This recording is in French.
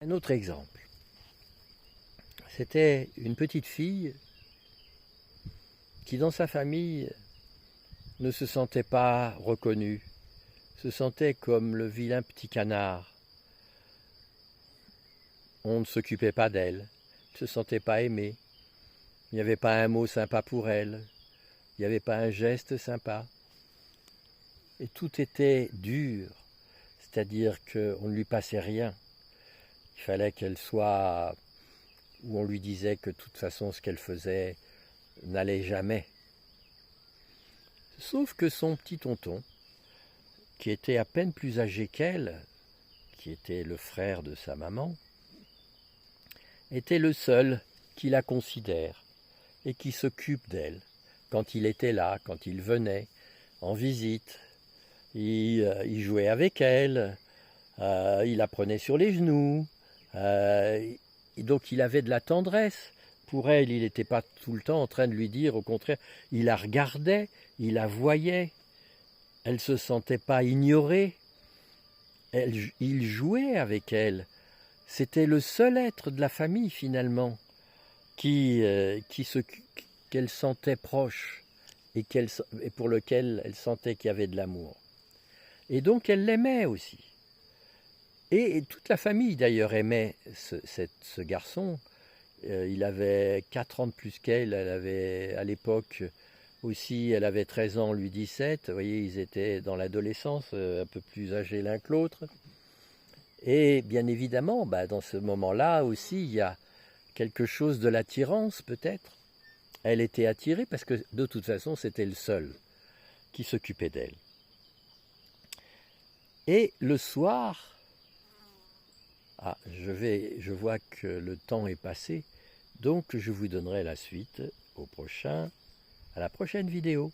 Un autre exemple, c'était une petite fille qui dans sa famille ne se sentait pas reconnue, se sentait comme le vilain petit canard. On ne s'occupait pas d'elle, elle ne se sentait pas aimée, il n'y avait pas un mot sympa pour elle, il n'y avait pas un geste sympa. Et tout était dur, c'est-à-dire qu'on ne lui passait rien. Il fallait qu'elle soit où on lui disait que de toute façon ce qu'elle faisait n'allait jamais. Sauf que son petit tonton, qui était à peine plus âgé qu'elle, qui était le frère de sa maman, était le seul qui la considère et qui s'occupe d'elle. Quand il était là, quand il venait en visite, il jouait avec elle, il la prenait sur les genoux, et donc il avait de la tendresse. Pour elle, il n'était pas tout le temps en train de lui dire, au contraire, il la regardait, il la voyait, elle ne se sentait pas ignorée, il jouait avec elle. C'était le seul être de la famille finalement qui, qu'elle sentait proche et pour lequel elle sentait qu'il y avait de l'amour. Et donc elle l'aimait aussi. Et toute la famille d'ailleurs aimait ce garçon. Il avait 4 ans de plus qu'elle, elle avait à l'époque aussi, elle avait 13 ans, lui 17. Vous voyez, ils étaient dans l'adolescence, un peu plus âgés l'un que l'autre. Et bien évidemment, dans ce moment-là aussi, il y a quelque chose de l'attirance peut-être. Elle était attirée parce que de toute façon, c'était le seul qui s'occupait d'elle. Et le soir, je vois que le temps est passé, donc je vous donnerai la suite à la prochaine vidéo.